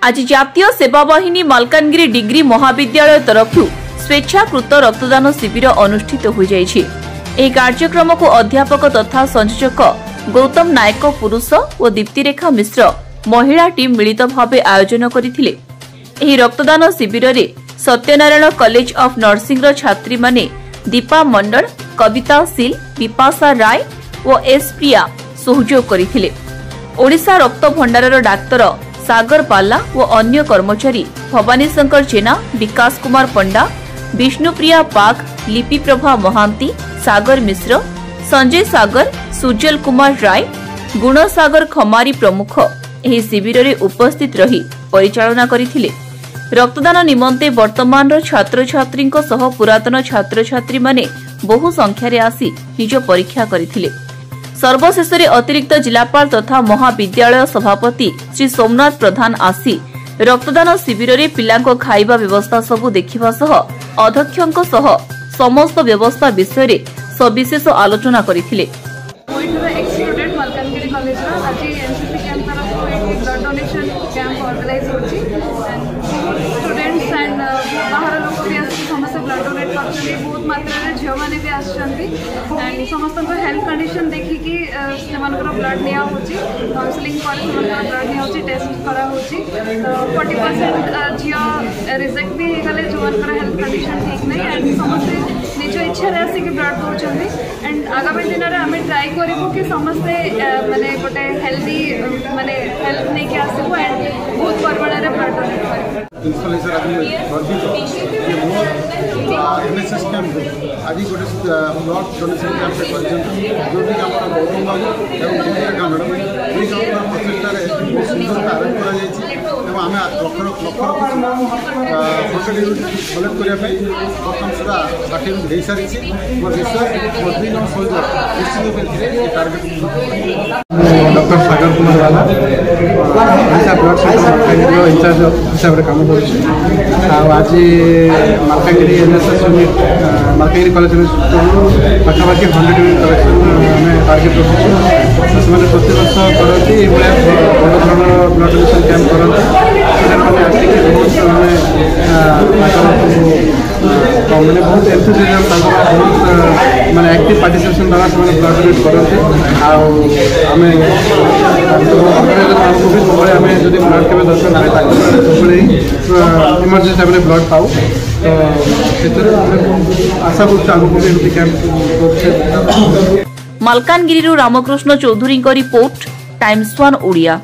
आज जातीय सेवा बाहिनी मालकानगिरी डिग्री महाविद्यालय तरफ स्वेच्छाकृत रक्तदान शिविर अनुष्ठित हो जाइछि। एही कार्यक्रम को अध्यापक तथा संयोजक गौतम नायक पुरुष और दीप्तिरेखा मिश्र महिला टीम मिलित भाव आयोजन करथिले। एही रक्तदान शिविर रे सत्यनारायण कॉलेज ऑफ नर्सिंग छात्री माने दीपा मंडल, कविता सील, विपाशा राय और एस प्रिया सहयोग करथिले। ओडिशा रक्त भंडारर डाक्तर सागर पाला और अन्य कर्मचारी भवानी शंकर जेना, विकास कुमार पंडा, विष्णुप्रिया पाग, लिपि प्रभा महांती, सागर मिश्र, संजय सागर, सुजल कुमार राय, गुणसागर खमारी प्रमुख एही शिविर रे उपस्थित रही परिचालना करथिले। रक्तदान निमंते वर्तमान छात्र छात्री सह पुरातन छात्र छात्री माने बहु संख्यारे आसी निज परीक्षा करथिले। सर्वशेष अतिरिक्त जिलापाल तथा महाविद्यालय सभापति श्री सोमनाथ प्रधान आसी रक्तदान शिविर रे पिलांको खाइबा व्यवस्था सबु देखिबा सह अध्यक्षक सह समस्त व्यवस्था विषय रे सविशेष आलोचना करथिले। बहुत मात्रा झील मैंने भी आसंट समस्त हेल्थ कंडीशन देखिकी ब्लड निया काउंसलिंग ब्लड नि टेस्ट करा 40% झील रिजेक्ट भी होगले जो हेल्थ कंडीशन ठीक नहीं एंड समस्त निज इच्छा आसिक ब्लड दौरान एंड आगामी दिन में आम ट्राए करूँ कि समस्ते माने गोटे हेल्दी माने हेल्थ नहीं आसबू एंड बहुत परिमाण में ब्लड डोनेट एनएसएस कैंप आज गोटे ब्लड डोनेशन कैंप जोटी आम गौतम बाबू और मैडम ये प्रचेषार बहुत सुंदर आरंभ करें आम लक्ष कलेक्ट करने बर्तमान सुधा 60 हो सारी मोर विश्वास निश्चित टार्गेट डॉक्टर सागर कुमार वाला ओडिशा ब्लड सेंटर इंचार्ज हिसाब से काम कर आज Malkangiri NSS unit Malkangiri college पाखापाखि 100 यूनिट कलेक्शन आम टार्गेट रखुच्छू से प्रति वर्ष करती बड़ धरण ब्लड डोनेशन कैंप करती मैंने आसिक बहुत मैंने बहुत एंथुजियाज्म बहुत माने एक्टिव पार्टिसिपेशन द्वारा से ब्लड डोनेट करते आम भी सब आम जो ब्लड के दरकार सब इमरजेंसी टाइम ब्लड पाऊ तो आशा कर camp. Malkangiri Ramakrishna Choudhury report, Times 1 Odia.